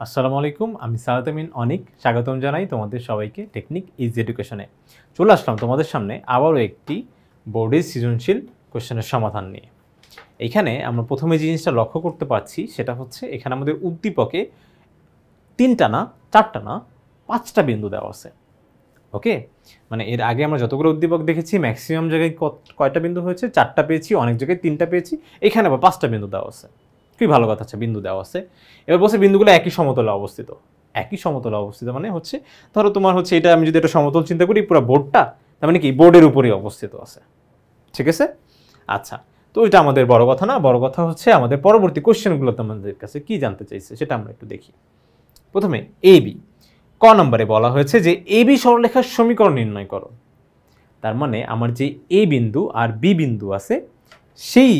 আসসালামু আলাইকুম, আমি সাদাত আমিন অনিক। স্বাগতম জানাই তোমাদের সবাইকে টেকনিক ইজি এডুকেশনে। চলে আসলাম তোমাদের সামনে আবারও একটি বোর্ডের সৃজনশীল কোশ্চেনের সমাধান নিয়ে। এইখানে আমরা প্রথমে যে জিনিসটা লক্ষ্য করতে পারছি সেটা হচ্ছে এখানে আমাদের উদ্দীপকে 3টা না 4টা না 5টা বিন্দু দেওয়া আছে। ওকে, মানে এর আগে আমরা যতগুলো উদ্দীপক দেখেছি ম্যাক্সিমাম জায়গায় কয়টা বিন্দু হয়েছে? 4টা পেয়েছি, অনেক জায়গায় 3টা পেয়েছি, এখানে আবার 5টা বিন্দু দেওয়া আছে। খুবই ভালো কথা, বিন্দু দেওয়া আছে। এবার বলছে বিন্দুগুলো একই সমতলে অবস্থিত। একই সমতলে অবস্থিত মানে হচ্ছে, ধরো তোমার হচ্ছে এটা, আমি যদি এটা সমতল চিন্তা করি পুরো বোর্ডটা, তার মানে কি বোর্ডের উপরেই অবস্থিত আছে। ঠিক আছে, আচ্ছা। তো এটা আমাদের বড় কথা না, বড় কথা হচ্ছে আমাদের পরবর্তী কোশ্চেনগুলো তোমাদের কাছে কি জানতে চাইছে সেটা আমরা একটু দেখি। প্রথমে এ বি ক নম্বরে বলা হয়েছে যে এ বি সরলরেখার সমীকরণ নির্ণয় করো। তার মানে আমার যে এ বিন্দু আর বি বিন্দু আছে, সেই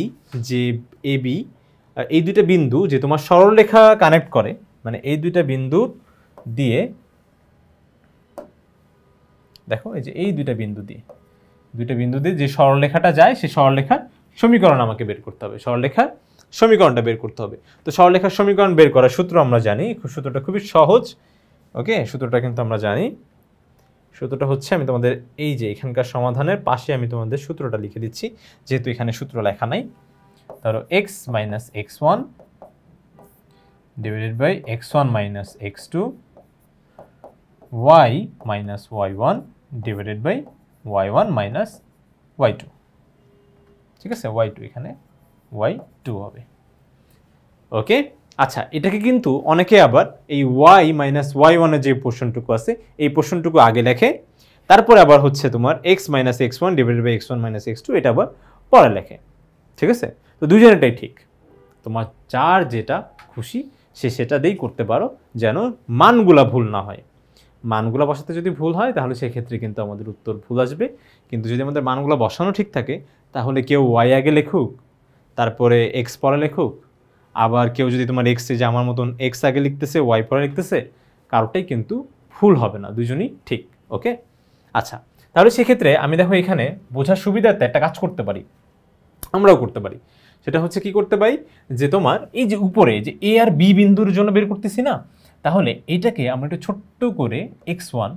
যে এ বি এই দুইটা বিন্দু যে তোমার সরলরেখা কানেক্ট করে, মানে এই দুইটা বিন্দু দিয়ে দেখো, এই যে এই দুইটা বিন্দু দিয়ে যে সরলরেখাটা যায়, সেই সরলরেখার সমীকরণ আমাকে বের করতে হবে, সরলরেখার সমীকরণটা বের করতে হবে। তো সরলরেখার সমীকরণ বের করার সূত্র আমরা জানি, সূত্রটা খুবই সহজ। ওকে, সূত্রটা কিন্তু আমরা জানি। সূত্রটা হচ্ছে, আমি তোমাদের এই যে এখানকার সমাধানের পাশে আমি তোমাদের সূত্রটা লিখে দিচ্ছি, যেহেতু এখানে সূত্র লেখা নাই। ধরো x minus x1 divided by x1 minus x2 y minus y1 divided by y1 minus y2। ঠিক আছে, y2 এখানে y2 হবে। ওকে, আচ্ছা, এটাকে কিন্তু অনেকে আবার এই y মাইনাস y1 এর যে পোর্শনটুকু আছে এই পোর্শনটুকু আগে লেখে, তারপরে আবার হচ্ছে তোমার x minus x1 divided by x1 minus x2 এটা আবার পরে লেখে। ঠিক আছে, তো দুজনেরটাই ঠিক, তোমার যার যেটা খুশি সে সেটা দিয়েই করতে পারো, যেন মানগুলা ভুল না হয়। মানগুলা বসাতে যদি ভুল হয় তাহলে সেক্ষেত্রে কিন্তু আমাদের উত্তর ভুল আসবে। কিন্তু যদি আমাদের মানগুলা বসানো ঠিক থাকে তাহলে কেউ y আগে লেখুক, তারপরে x পরে লেখুক, আবার কেউ যদি তোমার x যে আমার মতন x আগে লিখতেছে y পরে লিখতেছে, কারোটাই কিন্তু ভুল হবে না, দুজনই ঠিক। ওকে, আচ্ছা, তাহলে সেক্ষেত্রে আমি দেখো এখানে বোঝার সুবিধাতে একটা কাজ করতে পারি, আমরাও করতে পারি। সেটা হচ্ছে কি করতে পারি, যে তোমার এই যে উপরে যে এ আর বি বিন্দুর জন্য বের করতেছি না, তাহলে এটাকে আমরা একটু ছোট্ট করে x1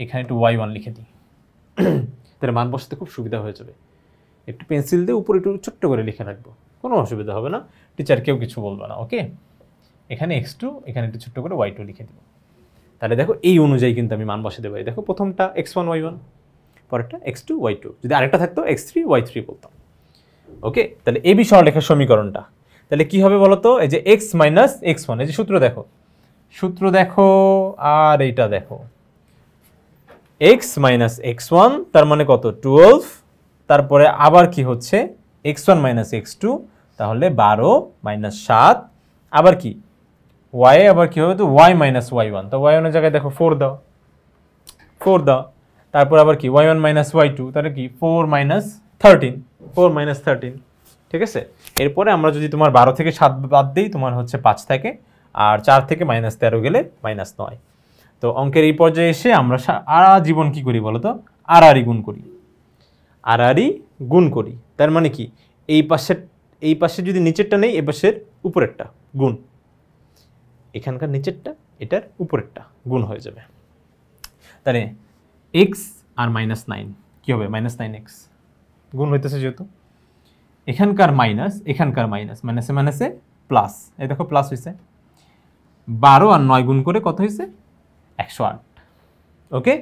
এখানে একটু y1 লিখে দিই, তাহলে মান বসাতে খুব সুবিধা হয়ে যাবে। একটু পেন্সিল দিয়ে উপরে একটু ছোট্ট করে লিখে রাখবো, কোনো অসুবিধা হবে না, টিচার কেউ কিছু বলবে না। ওকে, এখানে x2 এখানে একটু ছোট্ট করে y2 লিখে দেবো। তাহলে দেখো এই অনুযায়ী কিন্তু আমি মান বসাতে পারি। দেখো প্রথমটা x1 y1, পরেরটা x2 y2, যদি আরেকটা থাকতো x3 y3 বলতাম। ওকে, তাহলে এই বি সরলরেখার সমীকরণটা তাহলে কি হবে বলতো? এই যে x মাইনাস x1, এই যে সূত্র দেখো আর এইটা দেখো, x মাইনাস x1 তার মানে কত? 12। তারপরে আবার কি হচ্ছে x1 মাইনাস x2, তাহলে 12 মাইনাস 7, আবার কি y আবার কি হবে? তো y মাইনাস y1, তো y1 এর জায়গায় দেখো 4 দাও, তারপর আবার কি y1 মাইনাস y2, তাহলে কি 4 মাইনাস 13। ঠিক আছে, এরপরে আমরা যদি তোমার 12 থেকে 7 বাদ দিই, তোমার হচ্ছে 5 থাকে, আর 4 থেকে মাইনাস 13 গেলে মাইনাস 9। তো অঙ্কের এই পর্যায়ে এসে আমরা আজীবন কি করি বলো তো? আড়াআড়ি গুণ করি। তার মানে কি এই পাশে যদি নিচেরটা নেই, এ পাশের উপরেরটা গুণ, এখানকার নিচেরটা এটার উপরেরটা গুণ হয়ে যাবে। তাহলে x আর মাইনাস 9 কি হবে? মাইনাস 9x গুণ হইতেছে, যেহেতু এখানকার মাইনাস মাইনাসে প্লাস, এই দেখো প্লাস হয়েছে। 12 আর 9 গুণ করে কত হয়েছে? 108। ওকে,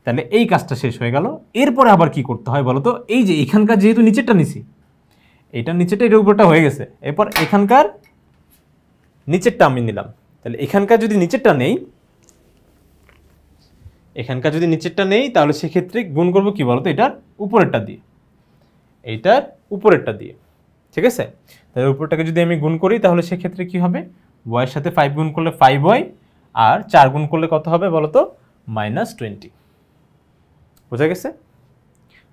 তাহলে এই কাজটা শেষ হয়ে গেল। এরপরে আবার কি করতে হয় বলো তো? এই যে এখানকার যেহেতু নিচেরটা নিছি, এটার উপরটা হয়ে গেছে, এরপর এখানকার নিচেরটা আমি নিলাম। তাহলে এখানকার যদি নিচেরটা নেই, তাহলে সেক্ষেত্রে গুণ করবো কি বলতো? এটার উপরেরটা দিয়ে। ঠিক আছে, তাহলে উপরটাকে যদি আমি গুণ করি তাহলে সেক্ষেত্রে কি হবে? y এর সাথে 5 গুণ করলে 5y, আর 4 গুণ করলে কত হবে বলতো? মাইনাস 20। বোঝা গেছে?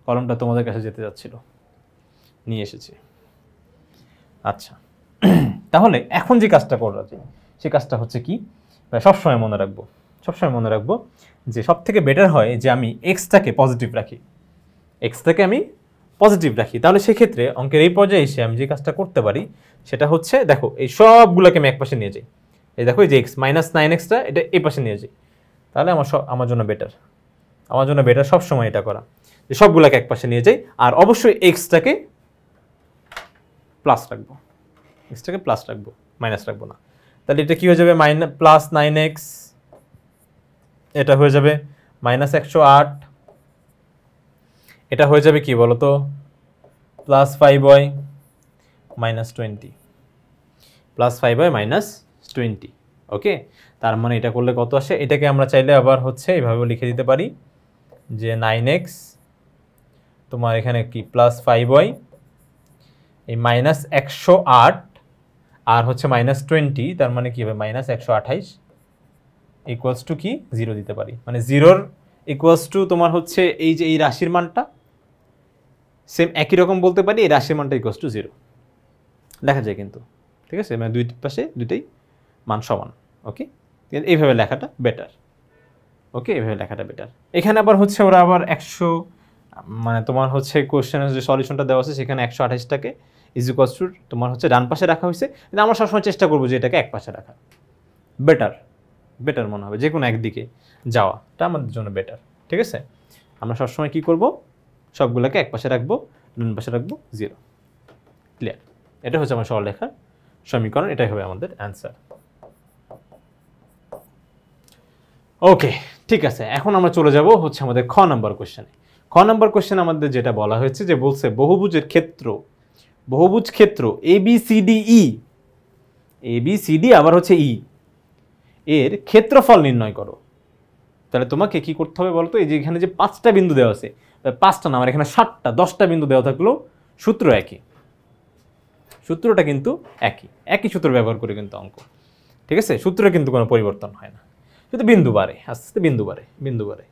কলমটা তোমাদের কাছে যেতে যাচ্ছিল, নিয়ে এসেছি। আচ্ছা, তাহলে এখন যে কাজটা করা যায় সে কাজটা হচ্ছে কি? সবসময় মনে রাখবো যে সব থেকে বেটার হয় যে আমি এক্সটাকে পজিটিভ রাখি। তাহলে সেক্ষেত্রে অঙ্কের এই পর্যায়ে এসে আমি যে কাজটা করতে পারি সেটা হচ্ছে, দেখো এই সবগুলোকে আমি একপাশে নিয়ে যাই, এই দেখো এই যে এক্স মাইনাস 9x এটা এই পাশে নিয়ে যাই, তাহলে আমার জন্য বেটার, আমার জন্য বেটার সবসময় এটা করা, যে সবগুলোকে এক পাশে নিয়ে যাই, আর অবশ্যই এক্সটাকে প্লাস রাখবো, এক্সটাকে প্লাস রাখবো, মাইনাস রাখবো না। তাহলে এটা কি হয়ে যাবে প্লাস 9x, এটা হয়ে যাবে মাইনাস 108, এটা হয়ে যাবে কি বলতো plus 5y minus 20, plus 5y minus 20। ওকে, তার মানে এটা করলে কত আসে, এটাকে আমরা চাইলে আবার হচ্ছে এইভাবে লিখে দিতে পারি যে 9x তোমার এখানে কি প্লাস 5y, এই মাইনাস 108 আর হচ্ছে মাইনাস 20, তার মানে কি হবে মাইনাস 128 ইকুয়ালস টু কি 0 দিতে পারি, মানে 0 ইকুয়ালস টু তোমার হচ্ছে এই যে এই রাশির মানটা সেম একই রকম বলতে পারি, এই রাশির মানটা ইকুয়ালস টু 0 লেখা যায় কিন্তু, ঠিক আছে, মানে দুই পাশে দুইটাই মান সমান। ওকে, এইভাবে লেখাটা বেটার। ওকে, এইভাবে লেখাটা বেটার। এখানে আবার হচ্ছে ওরা আবার 100 মানে তোমার হচ্ছে কোশ্চেনের যে সলিউশনটা দেওয়া আছে সেখানে 128টাকে ইজ ইকুয়ালস টু তোমার হচ্ছে ডান পাশে রাখা হয়েছে, কিন্তু আমরা সবসময় চেষ্টা করবো যে এটাকে এক পাশে রাখা, বেটার, বেটার মনে হবে, যে কোনো একদিকে যাওয়াটা আমাদের জন্য বেটার। ঠিক আছে, আমরা সবসময় কি করব, সবগুলোকে এক পাশে রাখবো, ডান পাশে রাখবো 0। ক্লিয়ার? এটা হচ্ছে আমার সরলরেখার সমীকরণ, এটাই হবে আমাদের অ্যান্সার। ওকে, ঠিক আছে, এখন আমরা চলে যাব হচ্ছে আমাদের খ নাম্বার কোশ্চেনে। খ নাম্বার কোশ্চেন আমাদের যেটা বলা হয়েছে যে বলছে বহুভুজের ক্ষেত্র, বহুভুজ ক্ষেত্র ABCDE, ABCD আবার হচ্ছে ই এর ক্ষেত্রফল নির্ণয় করো। তাহলে তোমাকে কি করতে হবে বলতো, এই যে এখানে যে 5টা বিন্দু দেওয়া আছে, 5টা না আমার এখানে 7টা 10টা বিন্দু দেওয়া থাকলেও সূত্র একই, সূত্রটা কিন্তু একই সূত্র ব্যবহার করে কিন্তু অঙ্ক। ঠিক আছে, সূত্রে কিন্তু কোনো পরিবর্তন হয় না, শুধু বিন্দু বাড়ে, আস্তে আস্তে বিন্দু বাড়ে,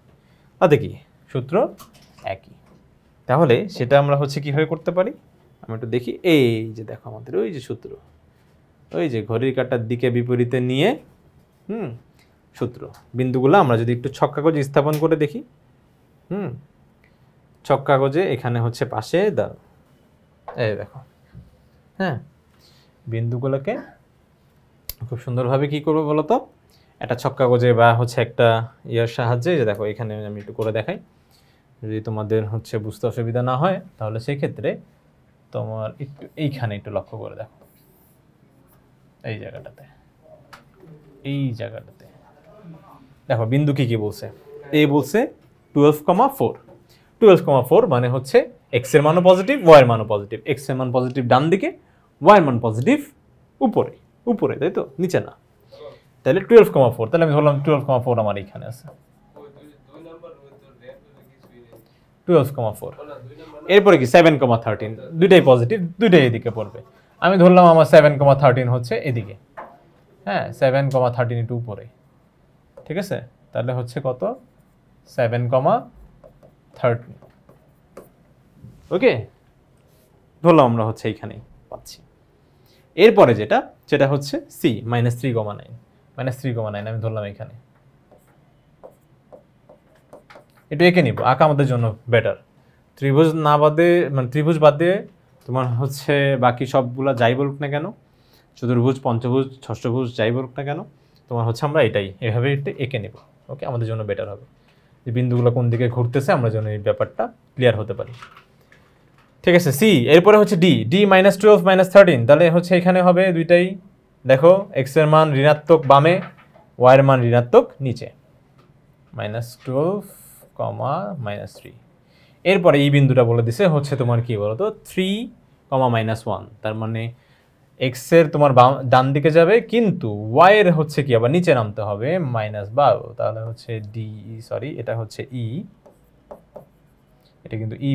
তাতে কি সূত্র একই। তাহলে সেটা আমরা হচ্ছে কীভাবে করতে পারি, আমরা একটু দেখি। এই যে দেখো আমাদের ওই যে সূত্র, ওই যে ঘড়ির কাঁটার দিকে বিপরীতে নিয়ে সূত্র, বিন্দুগুলো আমরা যদি একটু ছক কাগজে স্থাপন করে দেখি, ছক কাগজে এখানে হচ্ছে পাশে দাও, এই দেখো, হ্যাঁ, বিন্দুগুলোকে খুব সুন্দরভাবে কি করবো বলো তো, একটা ছক কাগজে বা হচ্ছে একটা ইয়ার সাহায্যে, যে দেখো এখানে আমি একটু করে দেখাই, যদি তোমাদের হচ্ছে বুঝতে অসুবিধা না হয় তাহলে সেই ক্ষেত্রে তোমার একটু এইখানে একটু লক্ষ্য করে দেখো, এই জায়গাটাতে, এই জায়গাটাতে দেখো বিন্দু কি বলছে, এ বলছে 12,4, 12,4 মানে হচ্ছে এক্স এর মানও পজিটিভ, ওয়াই এর মানও পজিটিভ, এক্স এর মান পজিটিভ ডান দিকে, ওয়াই এর মান পজিটিভ উপরে, উপরে তাই তো, নিচে না। তাহলে 12,4, তাহলে আমি ধরলাম 12,4 আমার এখানে আছে 12,4, এরপরে কি 7,13, দুইটাই পজিটিভ, দুইটাই এদিকে পড়বে, আমি ধরলাম আমার 7,13 হচ্ছে এদিকে, হ্যাঁ 7,13 একটু উপরে, ঠিক আছে, তাহলে হচ্ছে কত 7,13। ওকে, ধরলাম আমরা হচ্ছে এইখানেই পাচ্ছি। এরপরে যেটা হচ্ছে সি -3,9, আমি ধরলাম এখানে, এটা এঁকে নিব, আঁকা আমাদের জন্য বেটার। ত্রিভুজ না বাদে, মানে ত্রিভুজ বাদ দিয়ে তোমার হচ্ছে বাকি সবগুলা যাই বলুক না কেন, চতুর্ভুজ, পঞ্চভুজ, ষষ্ঠভুজ যাই বলুক না কেন, তোমার হচ্ছে আমরা এভাবে এঁকে নেব। ওকে, আমাদের জন্য বেটার হবে, যে বিন্দুগুলো কোন দিকে ঘুরতেছে আমরা যেন এই ব্যাপারটা ক্লিয়ার হতে পারি। ঠিক আছে, সি। এরপরে হচ্ছে ডি, -12 -13, তাহলে হচ্ছে এখানে হবে দুইটাই, দেখো এক্স এর মান ঋণাত্মক বামে, ওয়াই এর মান ঋণাত্মক নিচে, -12, -3। এরপরে এই বিন্দুটা বলে দিছে হচ্ছে তোমার কি বলতো 3, -1, তার মানে এক্স এর তোমার ডান দিকে যাবে, কিন্তু ওয়াই এর হচ্ছে কি আবার নিচে নামতে হবে -12, তাহলে হচ্ছে ডি, সরি এটা হচ্ছে ই, এটা কিন্তু ই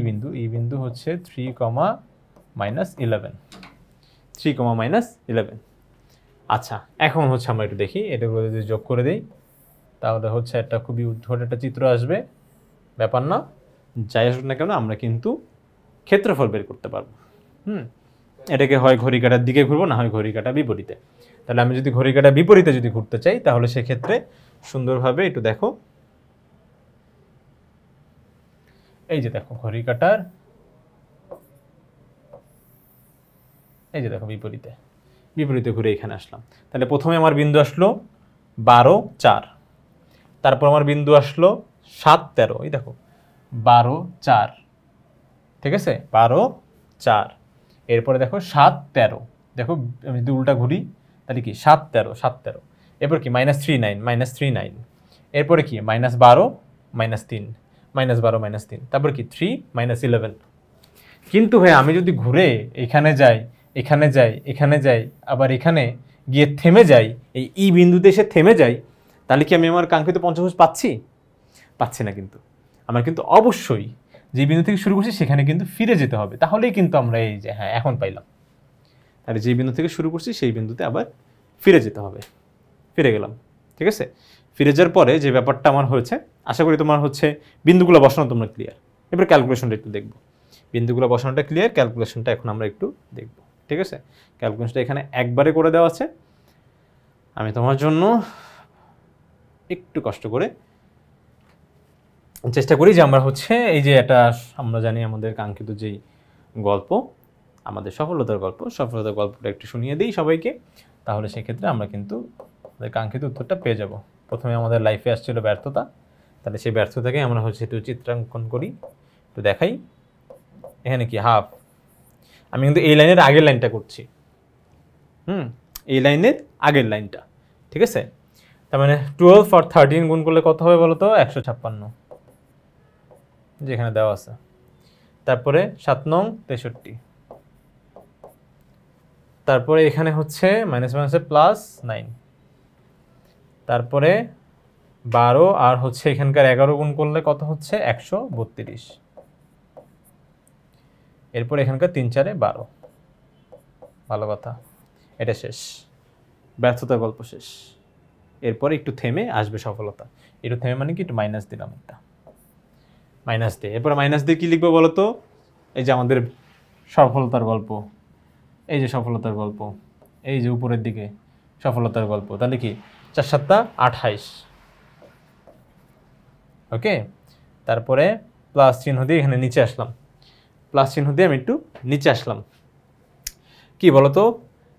বিন্দু হচ্ছে 3, -11, 3, -11। আচ্ছা, এখন হচ্ছে আমরা একটু দেখি, এটাগুলো যদি যোগ করে দিই তাহলে হচ্ছে একটা খুবই উদ্ভট একটা চিত্র আসবে, ব্যাপার না, যাই আসুক না কেন আমরা কিন্তু ক্ষেত্রফল বের করতে পারবো। এটাকে হয় ঘড়ি কাঁটার দিকে ঘুরবো, না হয় ঘড়ি কাঁটা বিপরীতে। তাহলে আমি যদি ঘড়ি কাঁটা বিপরীতে যদি ঘুরতে চাই তাহলে সেক্ষেত্রে সুন্দরভাবে একটু দেখো, এই যে দেখো ঘড়ি কাঁটার, এই যে দেখো বিপরীতে, বিপরীতে ঘুরে এখানে আসলাম। তাহলে প্রথমে আমার বিন্দু আসলো 12, 4, তারপর আমার বিন্দু আসলো 7, 13, এই দেখো 12, 4, ঠিক আছে 12, 4, এরপরে দেখো 7, 13, দেখো আমি যদি উল্টা ঘুরি তাহলে কি 7, 13, 7, 13, এরপর কি -3, 9, -3, 9, এরপরে কি -12, -3, -12, -3, তারপর কি 3, -11। কিন্তু ভাই আমি যদি ঘুরে এখানে যাই, এখানে যাই, এখানে যাই, আবার এখানে গিয়ে থেমে যাই, এই ই বিন্দুতে এসে থেমে যাই, তাহলে কি আমি আমার কাঙ্ক্ষিত পঞ্চভুজ পাচ্ছি? পাচ্ছি না। কিন্তু আমার কিন্তু অবশ্যই যে বিন্দু থেকে শুরু করছি সেখানে কিন্তু ফিরে যেতে হবে, তাহলেই কিন্তু আমরা এই যে হ্যাঁ এখন পাইলাম। তাহলে যে বিন্দু থেকে শুরু করছি সেই বিন্দুতে আবার ফিরে যেতে হবে। ফিরে গেলাম, ঠিক আছে। ফিরে যাওয়ার পরে যে ব্যাপারটা আমার হয়েছে, আশা করি তোমার হচ্ছে বিন্দুগুলো বসানো তোমরা ক্লিয়ার। এবার ক্যালকুলেশনটা একটু দেখবো। বিন্দুগুলো বসানোটা ক্লিয়ার, ক্যালকুলেশনটা এখন আমরা একটু দেখব, ঠিক আছে। ক্যালকুলেশনটা এখানে একবারে করে দেওয়া আছে, আমি তোমার জন্য একটু কষ্ট করে চেষ্টা করি যে আমরা হচ্ছে এই যে এটা আমরা জানি আমাদের কাঙ্ক্ষিত যেই গল্প, আমাদের সফলতার গল্পটা একটু শুনিয়ে দিই সবাইকে, তাহলে সেক্ষেত্রে আমরা কিন্তু আমাদের কাঙ্ক্ষিত উত্তরটা পেয়ে যাব। প্রথমে আমাদের লাইফে আসছিল ব্যর্থতা, তাহলে সেই ব্যর্থতাকে আমরা হচ্ছে একটু চিত্রাঙ্কন করি, একটু দেখাই। এখানে কি হাফ, আমি কিন্তু এই লাইনের আগের লাইনটা করছি, এই লাইনের আগের লাইনটা, ঠিক আছে। তার মানে 12 আর 13 গুণ করলে কত হবে বলো তো? 156, যেখানে দেওয়া আছে। তারপরে 7 নং 63, তারপরে এখানে হচ্ছে মাইনাস মাইনাসে +9, তারপরে 12 আর হচ্ছে এখানকার 11 গুণ করলে কত হচ্ছে? 132, এরপর এখানকার 3 4 12। ভালো কথা, এটা শেষ, ব্যর্থতার গল্প শেষ। এরপরে একটু থেমে আসবে সফলতা। একটু থেমে মানে কি একটু মাইনাস দিলাম, একটা মাইনাস দিয়ে, এরপরে মাইনাস দিয়ে কী লিখবো বলো তো? এই যে আমাদের সফলতার গল্প, এই যে সফলতার গল্প, এই যে উপরের দিকে সফলতার গল্প, তাহলে কি 4 7 28, ওকে। তারপরে প্লাস চিহ্ন দিয়ে এখানে নিচে আসলাম, প্লাস চিহ্ন দিয়ে আমি একটু নিচে আসলাম। কি বলতো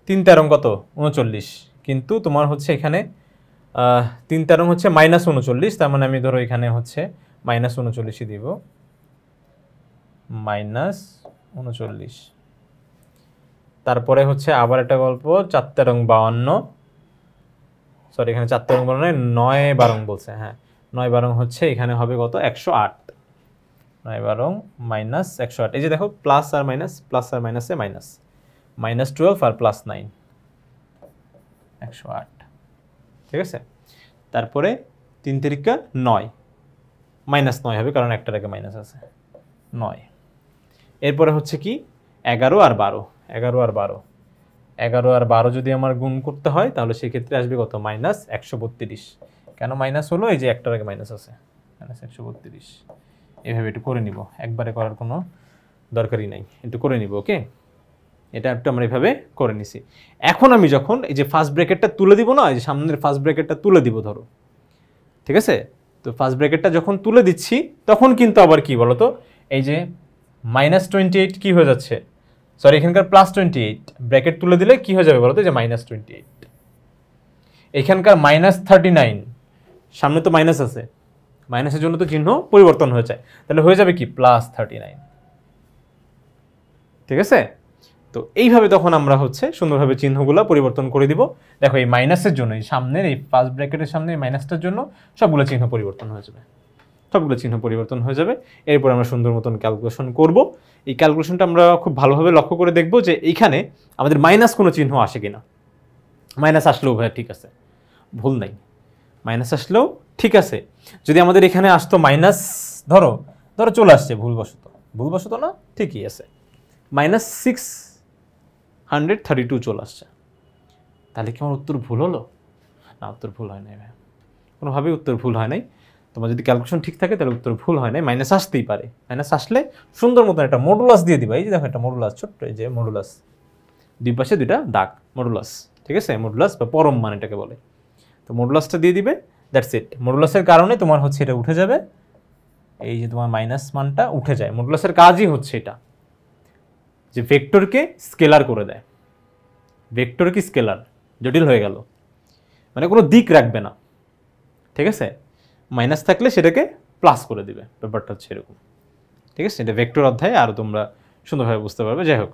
3 13 কত? 39, কিন্তু তোমার হচ্ছে এখানে 3 13 হচ্ছে -39, তার মানে আমি ধরো এখানে হচ্ছে -39ই দিব, -39। তারপরে হচ্ছে আবার একটা গল্প 4 13 52, সরি এখানে 4 13 বলে 9 12 বলছে, হ্যাঁ 9 12 হচ্ছে এখানে হবে কত? 108, 9 12 -108। এই যে দেখো প্লাস আর মাইনাসে মাইনাস, -12 আর +9, 108, ঠিক আছে। তারপরে 3 তিরিকা 9, -9 হবে কারণ একটার আগে মাইনাস আছে, 9। এরপরে হচ্ছে কি 11 আর 12, 11 আর 12, 11 আর 12 যদি আমার গুণ করতে হয় তাহলে সেক্ষেত্রে আসবে কত? -132। কেন মাইনাস হলো? এই যে একটার আগে মাইনাস আছে, -132। এভাবে একটু করে নিব, একবারে করার কোনো দরকারই নাই, একটু করে নিব, ওকে। এটা একটু আমরা এভাবে করে নিছি। এখন আমি যখন এই যে ফার্স্ট ব্র্যাকেটটা তুলে দিব না, এই যে সামনের ফার্স্ট ব্র্যাকেটটা তুলে দিব ধরো, ঠিক আছে। তো ফার্স্ট ব্র্যাকেটটা যখন তুলে দিচ্ছি তখন কিন্তু আবার কি বলতো, এই যে -28 কি হয়ে যাচ্ছে, সরি এখানকার +28, ব্র্যাকেট তুলে দিলে কি হয়ে যাবে বলতো? যে -28, এখানকার -39, সামনে তো মাইনাস আছে, মাইনাসের জন্য তো চিহ্ন পরিবর্তন হয়ে যায়, তাহলে হয়ে যাবে কি +39, ঠিক আছে। তো এইভাবে তখন আমরা হচ্ছে সুন্দরভাবে চিহ্নগুলো পরিবর্তন করে দিব। দেখো এই মাইনাসের জন্য, এই সামনের এই ফার্স্ট ব্র্যাকেটের সামনে এই মাইনাসটার জন্য সবগুলো চিহ্ন পরিবর্তন হয়ে যাবে, সবগুলো চিহ্ন পরিবর্তন হয়ে যাবে। এরপর আমরা সুন্দর মতন ক্যালকুলেশন করব। এই ক্যালকুলেশনটা আমরা খুব ভালোভাবে লক্ষ্য করে দেখব যে এইখানে আমাদের মাইনাস কোনো চিহ্ন আসে কিনা। মাইনাস আসলেও ভাই ঠিক আছে, ভুল নাই, মাইনাস আসলেও ঠিক আছে। যদি আমাদের এখানে আসতো মাইনাস, ধরো চলে আসছে ভুলবশত না, ঠিকই আছে, -632 চলে আসছে, তাহলে কি আমার উত্তর ভুল হলো? না, উত্তর ভুল হয় নাই ভাই, কোনোভাবেই উত্তর ভুল হয় নাই। তোমার যদি ক্যালকুলেশন ঠিক থাকে তাহলে উত্তর ভুল হয় নাই, মাইনাস আসতেই পারে। মাইনাস আসলে সুন্দর মতন একটা মডুলাস দিয়ে দিবা, এই যে দেখো একটা মডুলাস, ছোট্ট এই যে মডুলাস, দুই পাশে দুইটা দাগ, মডুলাস, ঠিক আছে। মডুলাস বা পরম মান এটাকে বলে। তো মডুলাসটা দিয়ে দিবে, দ্যাটস ইট। মডুলাসের কারণে তোমার হচ্ছে এটা উঠে যাবে, এই যে তোমার মাইনাস মানটা উঠে যায়। মডুলাসের কাজই হচ্ছে এটা, যে ভেক্টরকে স্কেলার করে দেয়, ভেক্টর কি স্কেলার, জটিল হয়ে গেল, মানে কোনো দিক রাখবে না, ঠিক আছে, মাইনাস থাকলে সেটাকে প্লাস করে দিবে, ব্যাপারটা হচ্ছে এরকম, ঠিক আছে। এটা ভেক্টর অধ্যায়ে আরও তোমরা সুন্দরভাবে বুঝতে পারবে। যাই হোক,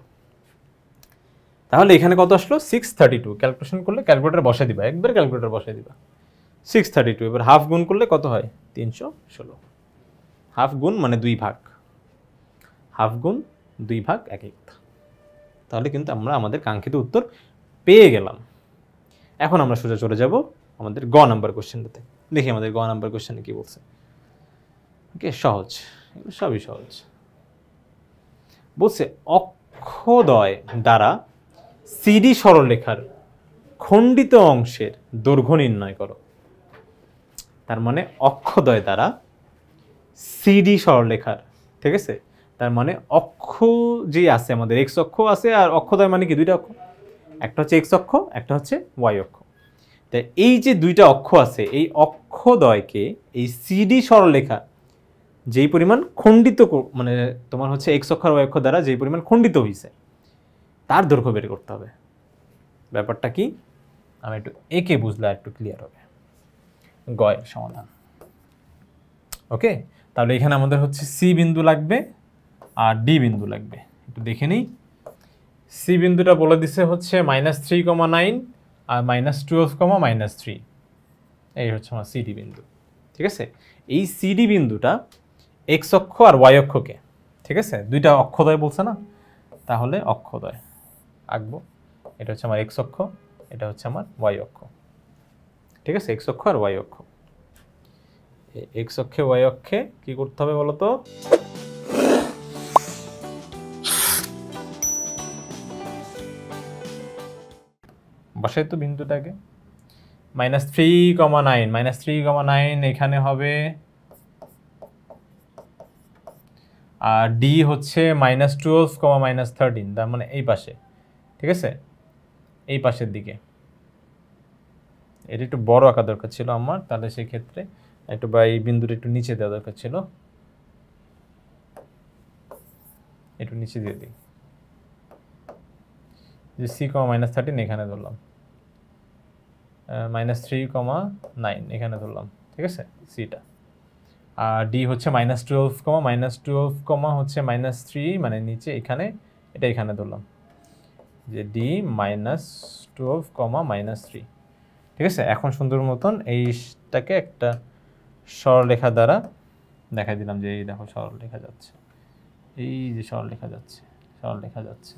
তাহলে এখানে কত আসলো 632, ক্যালকুলেশন করলে ক্যালকুলেটর বসাই দিবা, একবার ক্যালকুলেটর বসাই দিবা 632, এবার হাফ গুণ করলে কত হয় 316, হাফ গুণ মানে 2 ভাগ, হাফ গুণ 2 ভাগ একই কথা। তাহলে কিন্তু আমরা আমাদের কাঙ্ক্ষিত উত্তর পেয়ে গেলাম। এখন আমরা সোজা চলে যাব আমাদের গ নাম্বার কোশ্চেনটাতে। দেখি আমাদের গ নাম্বার কোশ্চেনে কি বলছে। ওকে, সহজ, এগুলো সবই সহজ। বলছে অক্ষদয় দ্বারা সিডি সরলরেখার খণ্ডিত অংশের দৈর্ঘ্য নির্ণয় করো। তার মানে অক্ষদয় দ্বারা সিডি সরলরেখার, ঠিক আছে, তার মানে অক্ষ যে আছে আমাদের এক্স অক্ষ আছে, আর অক্ষদয় মানে কি দুইটা অক্ষ, একটা হচ্ছে এক্স অক্ষ, একটা হচ্ছে ওয়াই অক্ষ। তাই এই যে দুইটা অক্ষ আছে, এই অক্ষদয়কে এই সিডি সরলরেখা যেই পরিমাণ খণ্ডিত মানে তোমার হচ্ছে এক্স অক্ষ আর ওয়াই অক্ষ দ্বারা যেই পরিমাণ খণ্ডিত হয়েছে তার দৈর্ঘ্য বের করতে হবে। ব্যাপারটা কি আমি একটু একে বুঝলে একটু ক্লিয়ার হবে। গয়ের সমাধান। ওকে, তাহলে এখানে আমাদের হচ্ছে সি বিন্দু লাগবে আর ডি বিন্দু লাগবে। একটু দেখে নিই। সি বিন্দুটা বলে দিছে হচ্ছে -3,9 আর -12,3, এই হচ্ছে আমার সিডি বিন্দু, ঠিক আছে। এই সিডি বিন্দুটা এক্স অক্ষ আর ওয়াই অক্ষকে, ঠিক আছে, দুইটা অক্ষদয় বলছে না, তাহলে অক্ষদয় আঁকবো। এটা হচ্ছে আমার এক্স অক্ষ, এটা হচ্ছে আমার ওয়াই অক্ষ, ঠিক আছে, এক্স অক্ষ আর ওয়াই অক্ষ। এক্স অক্ষে ওয়াই অক্ষে কি করতে হবে বলতো, বসাই তো বিন্দুটাকে। -3,9 এখানে হবে, আর ডি হচ্ছে -12, তার মানে এই পাশে, ঠিক আছে, এই পাশের দিকে। এটা একটু বড় আঁকা দরকার ছিল আমার, তাহলে সেই ক্ষেত্রে একটু বা এই বিন্দুটা একটু নিচে দেওয়া দরকার ছিল, একটু নিচে দিয়ে দিই, যে সি -13 এখানে ধরলাম, -3,9 এখানে ধরলাম, ঠিক আছে সিটা। আর ডি হচ্ছে -12, হচ্ছে -3 মানে নিচে এখানে, এটা এখানে ধরলাম যে ডি -12, ঠিক আছে। এখন সুন্দর মতন এইটাকে একটা সরলরেখা দ্বারা দেখাই দিলাম যে এই দেখো সরলরেখা যাচ্ছে, এই যে সরলরেখা যাচ্ছে, সরলরেখা যাচ্ছে,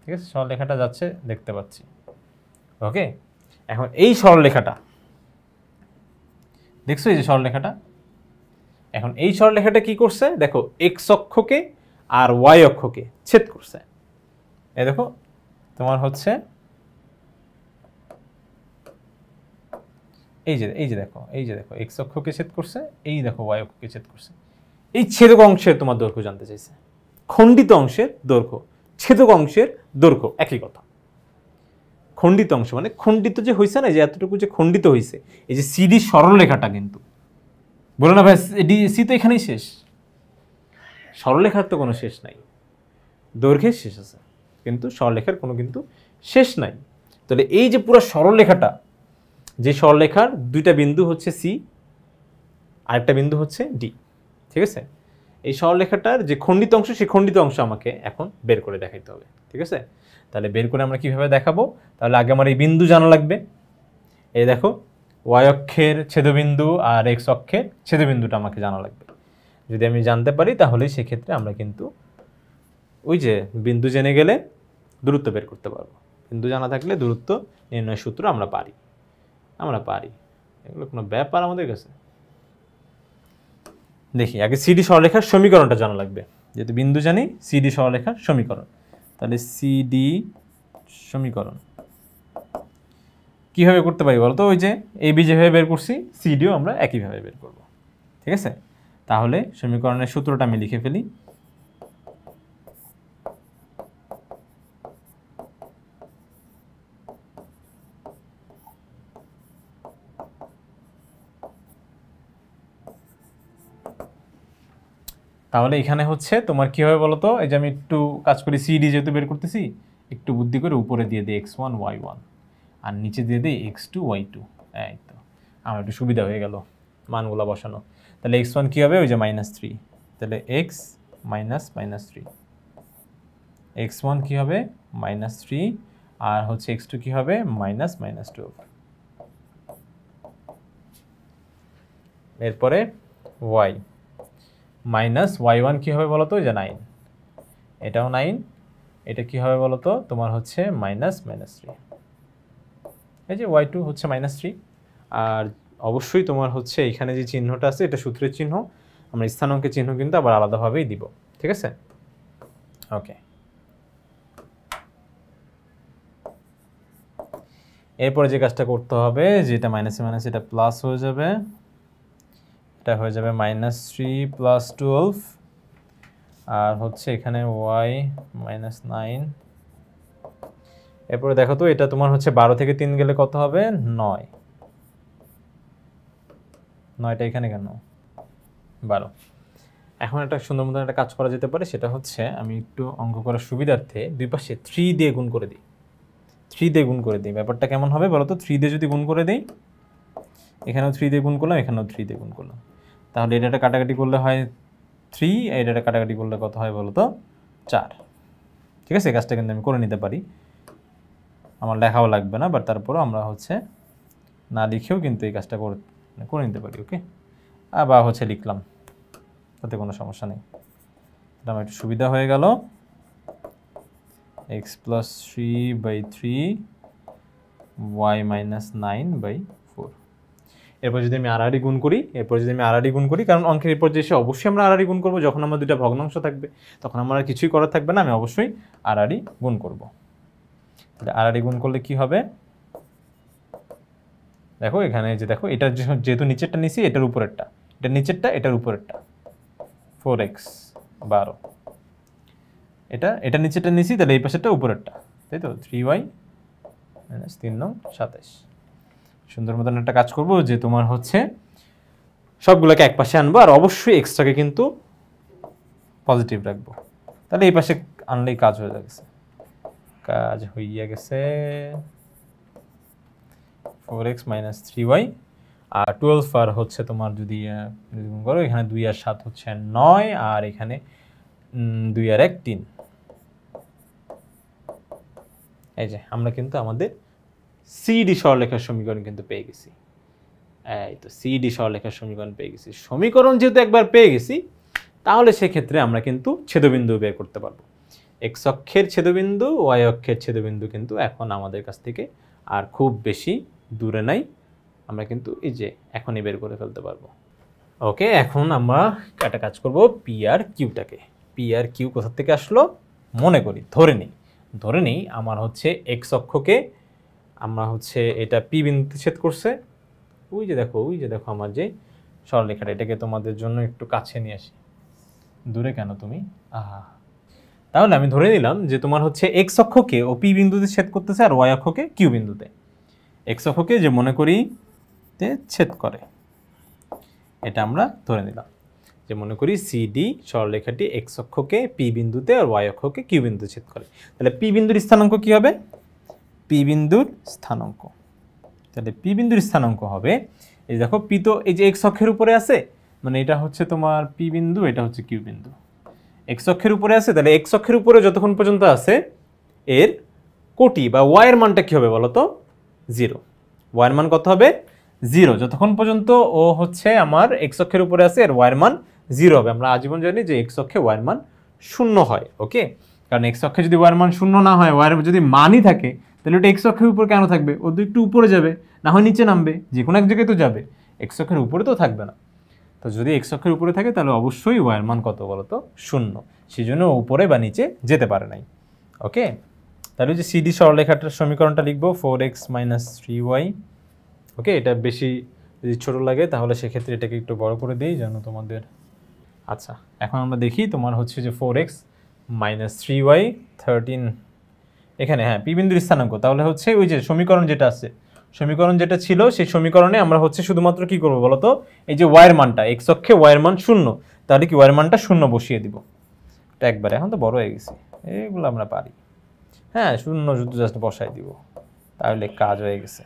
ঠিক আছে, সরলরেখাটা যাচ্ছে দেখতে পাচ্ছি। ওকে, এখন এই সরলরেখাটা দেখছো, এই যে সরলরেখাটা, এখন এই সরলরেখাটা কি করছে দেখো, এক্স অক্ষকে আর ওয়াই অক্ষকে ছেদ করছে। এই দেখো তোমার হচ্ছে এই যে দেখো এক্স অক্ষকে ছেদ করছে, এই দেখো ওয়াই অক্ষকে ছেদ করছে। এই ছেদক অংশের তোমার দৈর্ঘ্য জানতে চাইছে। খণ্ডিত অংশের দৈর্ঘ্য, ছেদক অংশের দৈর্ঘ্য একই কথা। খণ্ডিত অংশ মানে খণ্ডিত যে হয়েছে না, যে এতটুকু যে খণ্ডিত হয়েছে, এই যে সিডি সরলরেখাটা কিন্তু বলো না ভাই সি তো এখানেই শেষ, সরলরেখার তো কোনো শেষ নাই, দৈর্ঘ্যের শেষ আছে কিন্তু সরলরেখার কোনো কিন্তু শেষ নাই। তাহলে এই যে পুরো সরলরেখাটা, যে সরলরেখার দুইটা বিন্দু হচ্ছে সি, আরেকটা বিন্দু হচ্ছে ডি, ঠিক আছে, এই সরলরেখাটার যে খণ্ডিত অংশ, সেই খণ্ডিত অংশ আমাকে এখন বের করে দেখাইতে হবে, ঠিক আছে। তাহলে বের করে আমরা কিভাবে দেখাবো, তাহলে আগে আমার এই বিন্দু জানা লাগবে। এই দেখো ওয়াই অক্ষের ছেদবিন্দু আর এক্স অক্ষের ছেদবিন্দুটা আমাকে জানা লাগবে। যদি আমি জানতে পারি তাহলে সেক্ষেত্রে আমরা কিন্তু ওই যে বিন্দু জেনে গেলে দূরত্ব বের করতে পারবো। বিন্দু জানা থাকলে দূরত্ব নির্ণয় সূত্র আমরা পারি, এগুলো কোনো ব্যাপার আমাদের কাছে। দেখি আগে সিডি সরলরেখার সমীকরণটা জানা লাগবে, যেহেতু বিন্দু জানি, সিডি সরলরেখার সমীকরণ। তাহলে সিডি সমীকরণ কীভাবে করতে পারি বলতো, ওই যে এবি যেভাবে বের করছি সিডিও আমরা একইভাবে বের করব, ঠিক আছে। তাহলে সমীকরণের সূত্রটা আমি লিখে ফেলি। তাহলে এখানে হচ্ছে তোমার কি হবে বলো তো, এই যে আমি একটু কাজ করি, সিডি যেহেতু বের করতেছি, একটু বুদ্ধি করে উপরে দিয়ে দিই x1 y1 আর নিচে দিয়ে দিই x2 y2। এই তো আমার একটু সুবিধা হয়ে গেল মানগুলো বসানো। তাহলে x1 কি হবে, ওই যে -3, তাহলে x -3, x1 কি হবে -3, আর হচ্ছে x2 কি হবে -12। এরপরে y -y1 কি হবে বলো তো, ওই যে 9, এটাও 9, এটা কি হবে বলো তো তোমার হচ্ছে -3, এই যে y2 হচ্ছে -3। আর অবশ্যই তোমার হচ্ছে এখানে যে চিহ্নটা আছে এটা সূত্রের চিহ্ন, আমরা স্থানাঙ্কের চিহ্ন কিন্তু আবার আলাদাভাবেই দিব, ঠিক আছে? ওকে, এরপরে যে কাজটা করতে হবে, যেটা মাইনাসে মাইনাস এটা প্লাস হয়ে যাবে, এটা হয়ে যাবে -3 + 12, আর হচ্ছে এখানে y -9। এরপরে দেখো তো এটা তোমার হচ্ছে 12 থেকে 3 গেলে কত হবে, 9, 9টা এখানে কেন 12। এখন একটা সুন্দর মতন একটা কাজ করা যেতে পারে, সেটা হচ্ছে আমি একটু অঙ্ক করার সুবিধার্থে দুই পাশে 3 দিয়ে গুণ করে দিই, 3 দিয়ে গুণ করে দিই। ব্যাপারটা কেমন হবে বলো তো, 3 দিয়ে যদি গুণ করে দিই, এখানেও 3 দিয়ে গুণ করলাম, এখানেও 3 দিয়ে গুণ করলাম, তাহলে এটা কাটাকাটি করলে হয় 3, এটা কাটাকাটি করলে কত হয় বলো তো, 4। ঠিক আছে, এই কাজটা কিন্তু আমি করে নিতে পারি, আমার লেখাও লাগবে না, বাট তারপরেও আমরা হচ্ছে না লিখেও কিন্তু এই কাজটা করে নিতে পারি। ওকে, আবার হচ্ছে লিখলাম, তাতে কোনো সমস্যা নেই, এটা আমার একটু সুবিধা হয়ে গেল। x + 3/3 y -9/4। এরপর যদি আমি আড়াআড়ি গুণ করি, কারণ অঙ্কের এরপর যে এসে অবশ্যই আমরা আড়াআড়ি গুণ করবো, যখন আমার দুইটা ভগ্নাংশ থাকবে তখন আমার আর কিছুই করার থাকবে না, আমি অবশ্যই আড়াআড়ি গুণ করব। তাহলে আড়াআড়ি গুণ করলে কি হবে, দেখো এখানে যে দেখো এটা যেহেতু নিচেরটা নিছি, এটার উপরেরটা, এটা নিচেরটা, এটার উপরেরটা, 4x 12, এটা নিচেরটা নিছি, তাহলে এই পাশেরটা উপরেরটা, তাই তো 3y - 3 9 27। সুন্দর মতন একটা কাজ করব, যে তোমার হচ্ছে সবগুলোকে এক পাশে আনবো, আর অবশ্যই এক্সট্রাকে কিন্তু পজিটিভ রাখবো, তাহলে এই পাশে আনলেই কাজ হয়ে গেছে,4x - 3y আর 12, আর হচ্ছে তোমার যদি গুণ করো, এখানে 2 আর 7 হচ্ছে 9, আর এখানে 2 আর 1 3। এই যে আমরা কিন্তু আমাদের সিডি সরলরেখার সমীকরণ কিন্তু পেয়ে গেছি। এই তো সিডি সরলরেখার সমীকরণ পেয়ে গেছি। সমীকরণ যেহেতু একবার পেয়ে গেছি, তাহলে সেক্ষেত্রে আমরা কিন্তু ছেদবিন্দু বের করতে পারবো। এক্স অক্ষের ছেদবিন্দু, ওয়াই অক্ষের ছেদবিন্দু কিন্তু এখন আমাদের কাছ থেকে আর খুব বেশি দূরে নাই, আমরা কিন্তু এই যে এখনই বের করে ফেলতে পারবো। ওকে, এখন আমরা একটা কাজ করব, P R কিউটাকে। P R Q কোথা থেকে আসলো মনে করি, ধরে নেই আমার হচ্ছে এক্স অক্ষকে আমরা হচ্ছে এটা পি বিন্দুতে ছেদ করছে। ওই যে দেখো আমার যে সরলরেখাটা, এটাকে তোমাদের জন্য একটু কাছে নিয়ে আসি। দূরে কেন তুমি, তাহলে আমি ধরে নিলাম যে তোমার হচ্ছে এক্স অক্ষকে ও পি বিন্দুতে ছেদ করতেছে, আর ওয়াই অক্ষকে কিউ বিন্দুতে। এক্স অক্ষকে যে মনে করি তে ছেদ করে, এটা আমরা ধরে নিলাম, যে মনে করি সিডি সরলরেখাটি এক্স অক্ষকে পি বিন্দুতে আর ওয়াই অক্ষকে কিউ বিন্দুতে ছেদ করে। তাহলে পি বিন্দুর স্থানাঙ্ক কি হবে, পি বিন্দুর স্থানাঙ্ক, তাহলে পি বিন্দুর স্থানাঙ্ক হবে, এই দেখো পি তো এই যে এক্স অক্ষের উপরে আছে, মানে এটা হচ্ছে তোমার পি বিন্দু, এটা হচ্ছে কিউ বিন্দু, এক্স অক্ষের উপরে আছে, তাহলে এক্স অক্ষের উপরে যতক্ষণ পর্যন্ত আছে এর কোটি বা ওয়াই এর মানটা কি হবে বলো তো, 0। ওয়াই এর মান কত হবে, 0, যতক্ষণ পর্যন্ত ও হচ্ছে আমার এক্স অক্ষের উপরে আছে এর ওয়াই এর মান 0 হবে। আমরা আজীবন জানি যে এক্স অক্ষে ওয়াই এর মান 0 হয়। ওকে, কারণ এক্স অক্ষে যদি ওয়াই এর মান 0 না হয়, ওয়াই এর যদি মানই থাকে, তাহলে ওটা এক্স অক্ষের উপর কেন থাকবে, ও তো একটু উপরে যাবে, না হয় নিচে নামবে, যে কোনো এক জায়গায় তো যাবে, এক্স অক্ষের উপরে তো থাকবে না। তো যদি এক্স অক্ষের উপরে থাকে তাহলে অবশ্যই ওয়াই এর মান কত বলতো, 0, সেই জন্য উপরে বা নিচে যেতে পারে নাই। ওকে, তাহলে যে সিডি সরলরেখাটার সমীকরণটা লিখবো 4x - 3y। ওকে, এটা বেশি যদি ছোটো লাগে তাহলে সেক্ষেত্রে এটাকে একটু বড় করে দিই যেন তোমাদের। আচ্ছা, এখন আমরা দেখি তোমার হচ্ছে যে 4x - 3y 13, এখানে হ্যাঁ পি বিন্দুর স্থানাঙ্ক, তাহলে হচ্ছে ওই যে সমীকরণ যেটা আছে, সমীকরণ যেটা ছিল সেই সমীকরণে আমরা হচ্ছে শুধুমাত্র কি করব বলো তো, এই যে ওয়াইয়ের মানটা এক্স অক্ষে ওয়াইয়ের মান 0, তাহলে কি ওয়াইয়ের মানটা 0 বসিয়ে দিব। এটা একবারে, এখন তো বড় হয়ে গেছি, এগুলো আমরা পারি। হ্যাঁ, 0 শুধু জাস্ট বসাই দিব, তাহলে কাজ হয়ে গেছে।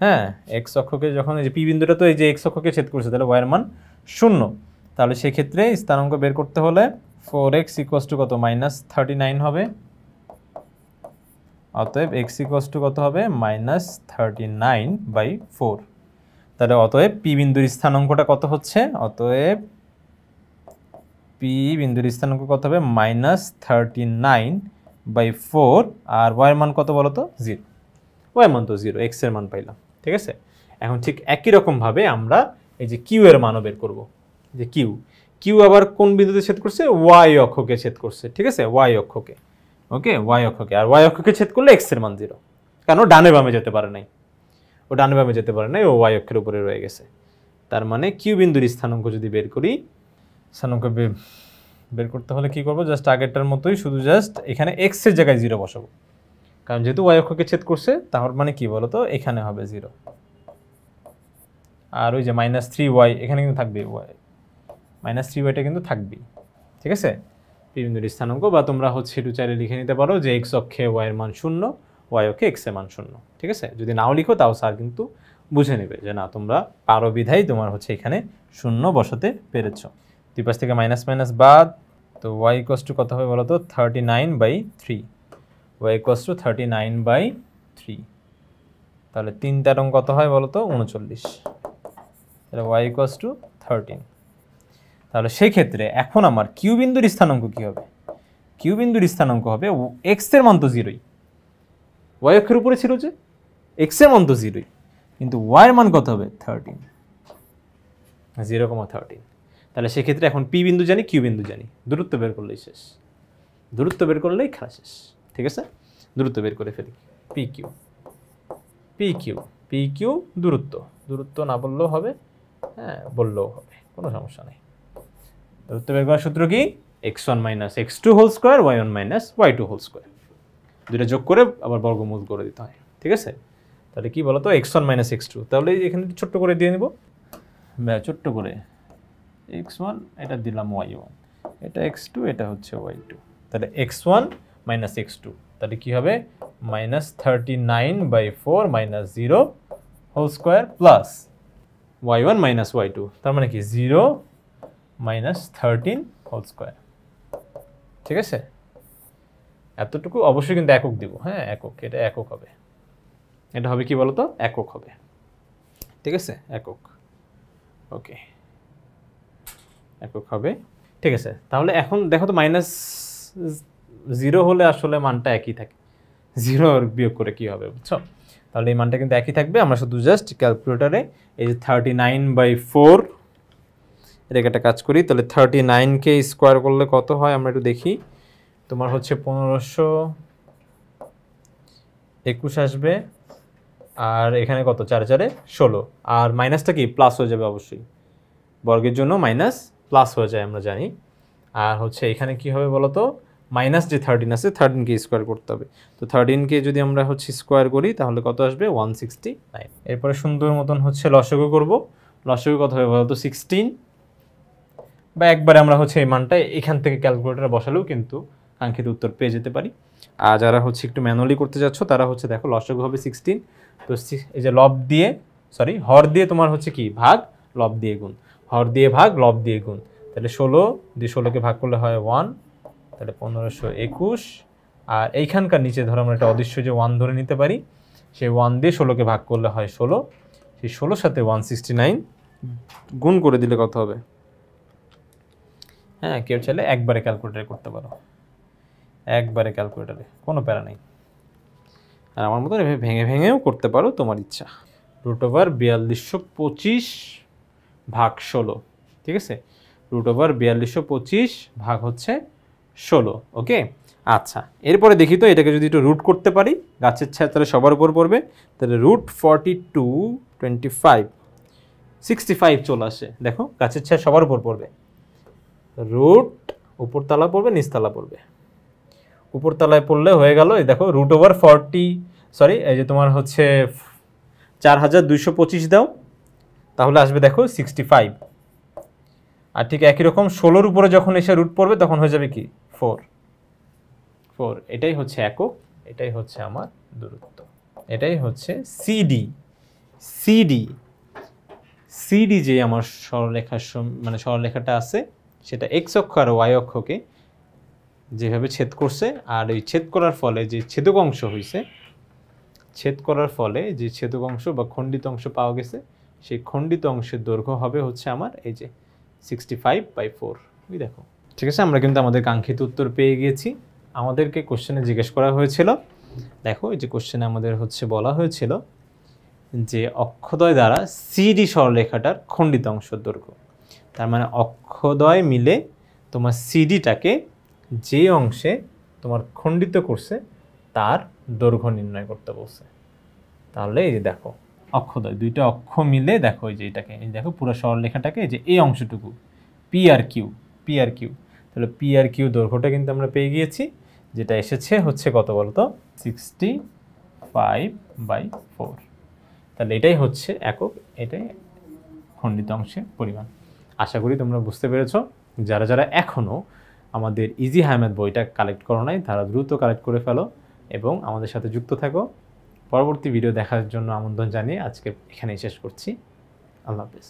হ্যাঁ, এক্স অক্ষকে যখন এই যে পি বিন্দুটা তো এই যে এক্স অক্ষকে ছেদ করছে, তাহলে ওয়াইয়ের মান 0, তাহলে সেক্ষেত্রে স্থানাঙ্ক বের করতে হলে 4x = কত, -39 হবে। অতএব x = কত হবে, -39/4। তাহলে অতএব পি বিন্দুর স্থানাঙ্কটা কত হচ্ছে, অতএব পি বিন্দুর স্থানাঙ্ক কত হবে, -39/4। আর ওয়াইয়ের মান কত বলো তো, 0। ওয়াইয়ের মান তো 0, এক্স এর মান পাইলাম। ঠিক আছে, এখন ঠিক একই রকমভাবে আমরা এই যে কিউ এর মানও বের করব। যে কিউ আবার কোন বিন্দুতে ছেদ করছে, ওয়াই অক্ষকে ছেদ করছে। ঠিক আছে, ওয়াই অক্ষকে, ওকে, ওয়াই অক্ষকে। আর ওয়াই অক্ষকে ছেদ করলে এক্স এর মান 0, কারণ ডানে বামে যেতে পারে নাই, ও ডানে বামে যেতে পারে নাই, ও ওয়াই অক্ষের উপরে রয়ে গেছে। তার মানে কিউ বিন্দুর স্থানাঙ্ক যদি বের করি, স্থানাঙ্ক বের করতে হলে কি করব, জাস্ট আগেরটার মতোই, শুধু জাস্ট এখানে এক্স এর জায়গায় 0 বসাবো, কারণ যেহেতু ওয়াই অক্ষকে ছেদ করছে, তার মানে কি বলতো, এখানে হবে 0। আর ওই যে -3y এখানে কিন্তু থাকবে, -3yটা কিন্তু থাকবেই। ঠিক আছে, পি বিন্দুর স্থানাঙ্ক, বা তোমরা হচ্ছে একটু চাইলে লিখে নিতে পারো যে এক্স অক্ষে ওয়াই এর মান 0, ওয়াই অক্ষে এক্স এর মান 0। ঠিক আছে, যদি নাও লিখো তাও স্যার কিন্তু বুঝে নেবে যে না, তোমরা পারো বিধাই তোমার হচ্ছে এখানে 0 বসাতে পেরেছো। দুই পাশ থেকে মাইনাস মাইনাস বাদ, তো ওয়াই = কত হবে বলো তো, 39/3। ওয়াই = 39/3। তাহলে 3 * 3 কত হয় বলো তো, 39। তাহলে ওয়াই = 13। তাহলে সেই ক্ষেত্রে এখন আমার কিউ বিন্দুর স্থানাঙ্ক কি হবে, কিউ বিন্দুর স্থানাঙ্ক হবে, এক্স এর মান তো 0ই, ওয়াই অক্ষের উপরে ছিল যে এক্স এর মান তো 0ই, কিন্তু ওয়াই এর মান কত হবে, 13, 0,13। তাহলে সেক্ষেত্রে এখন পি বিন্দু জানি, কিউ বিন্দু জানি, দূরত্ব বের করলেই শেষ, দূরত্ব বের করলেই খেলা শেষ। ঠিক আছে, দূরত্ব বের করে ফেলি, পি কিউ দূরত্ব না বললেও হবে, হ্যাঁ বললেও হবে, কোনো সমস্যা নেই। দূরত্ব বের করার সূত্র কি, x1 - x2 whole square, y1 - y2 whole square, দুটো যোগ করে আবার বর্গমূল করে দিতে হয়। ঠিক আছে, তাহলে কি বলতো, x1 - x2, তাহলে এখানে ছোট্ট করে দিয়ে নিব, ছোট্ট করে x1 এটা দিলাম, y1 এটা x2, এটা হচ্ছে y2। তাহলে x1 - x2, তাহলে কি হবে, -39/4 - 0 whole square plus y1 - y2, তার মানে কি 0 - 13 হোল স্কোয়ার। ঠিক আছে, এতটুকু অবশ্যই কিন্তু একক দিব, হ্যাঁ একক, এটা একক হবে, এটা হবে কি বলতো, একক হবে। ঠিক আছে, একক, ওকে, একক হবে। ঠিক আছে, তাহলে এখন দেখো তো, -0 হলে আসলে মানটা একই থাকে, 0 বিয়োগ করে কি হবে, বুঝছো? তাহলে এই মানটা কিন্তু একই থাকবে। আমরা শুধু জাস্ট ক্যালকুলেটারে এই যে 39/4 এর একটা কাজ করি, তাহলে 39কে স্কোয়ার করলে কত হয় আমরা একটু দেখি। তোমার হচ্ছে 1521 আসবে, আর এখানে কত, 4 4 16, আর মাইনাসটা কি প্লাস হয়ে যাবে অবশ্যই, বর্গের জন্য মাইনাস প্লাস হয়ে যায় আমরা জানি। আর হচ্ছে এখানে কি হবে বলো তো, মাইনাস যে 13 আছে, 13কে স্কোয়ার করতে হবে। তো 13কে যদি আমরা হচ্ছে স্কোয়ার করি তাহলে কত আসবে, 169। এরপরে সুন্দর মতন হচ্ছে লসাগু করব। লসাগু কত হবে বলো তো, 16, বা একবারে আমরা হচ্ছে এই মানটা এখান থেকে ক্যালকুলেটারে বসালেও কিন্তু কাঙ্ক্ষিত উত্তর পেয়ে যেতে পারি। আর যারা হচ্ছে একটু ম্যানুয়ালি করতে যাচ্ছ তারা হচ্ছে দেখো, লসাগু হবে 16, তো এই যে হর দিয়ে তোমার হচ্ছে কি ভাগ, লব দিয়ে গুণ, হর দিয়ে ভাগ, লব দিয়ে গুণ, তাহলে 16 দিয়ে 16কে ভাগ করলে হয় 1, তাহলে 1521। আর এইখানকার নিচে ধরো আমরা একটা অদৃশ্য যে 1 ধরে নিতে পারি, সেই 1 দিয়ে 16কে ভাগ করলে হয় 16, সেই 16 সাথে 169 গুণ করে দিলে কত হবে, হ্যাঁ কেউ চাইলে একবারে ক্যালকুলেটারে করতে পারো, একবারে ক্যালকুলেটারে, কোনো প্যারা নেই। আর আমার মতন এভাবে ভেঙে ভেঙেও করতে পারো, তোমার ইচ্ছা। √4225 ভাগ 16, ঠিক আছে, √4225 ভাগ হচ্ছে 16, ওকে। আচ্ছা, এরপরে দেখি তো এটাকে যদি একটু রুট করতে পারি, গাছের ছায়া তাহলে সবার উপর পড়বে, তাহলে √4225 65 চলে আসে, দেখো গাছের ছায়া সবার উপর পড়বে, রুট উপরতলা পড়বে, নিচতলা পড়বে, উপরতলায় পড়লে হয়ে গেল, এই দেখো √40, এই যে তোমার হচ্ছে 4225 দাও, তাহলে আসবে দেখো 65। আর ঠিক একই রকম 16-র উপরে যখন এসে রুট পড়বে তখন হয়ে যাবে কি 4। এটাই হচ্ছে একক, এটাই হচ্ছে আমার দূরত্ব, এটাই হচ্ছে সিডি। সিডি সিডি যে আমার সরলরেখার মানে সরলরেখাটা আছে সেটা এক্স অক্ষ আর ওয়াই অক্ষকে যেভাবে ছেদ করছে, আর ওই ছেদ করার ফলে যে ছেদক অংশ হয়েছে, ছেদ করার ফলে যে ছেদক অংশ বা খণ্ডিত অংশ পাওয়া গেছে, সেই খণ্ডিত অংশের দৈর্ঘ্য হবে হচ্ছে আমার এই যে 65/4। ওই দেখো, ঠিক আছে, আমরা কিন্তু আমাদের কাঙ্ক্ষিত উত্তর পেয়ে গিয়েছি। আমাদেরকে কোশ্চেনে জিজ্ঞেস করা হয়েছিল, দেখো এই যে কোশ্চেনে আমাদের হচ্ছে বলা হয়েছিল যে অক্ষদ্বয় দ্বারা সিডি সরলরেখাটার খণ্ডিত অংশের দৈর্ঘ্য। তার মানে অক্ষদ্বয় মিলে তোমার সিডিটাকে যে অংশে তোমার খণ্ডিত করছে তার দৈর্ঘ্য নির্ণয় করতে বলছে। তাহলে এই যে দেখো অক্ষদ্বয়, দুইটা অক্ষ মিলে দেখো এই যে এটাকে, এই দেখো পুরো সরলরেখাটাকে, এই যে এই অংশটুকু পি আর কিউ, তাহলে পি আর কিউ দৈর্ঘ্যটা কিন্তু আমরা পেয়ে গিয়েছি, যেটা এসেছে হচ্ছে কত বলতো 65/4। তাহলে এটাই হচ্ছে একক, এটাই খণ্ডিত অংশের পরিমাণ। আশা করি তোমরা বুঝতে পেরেছো। যারা যারা এখনও আমাদের ইজি হায়ার ম্যাথ বইটা কালেক্ট করো নাই তারা দ্রুত কালেক্ট করে ফেলো এবং আমাদের সাথে যুক্ত থাকো। পরবর্তী ভিডিও দেখার জন্য আমন্ত্রণ জানিয়ে আজকে এখানেই শেষ করছি। আল্লাহ হাফেজ।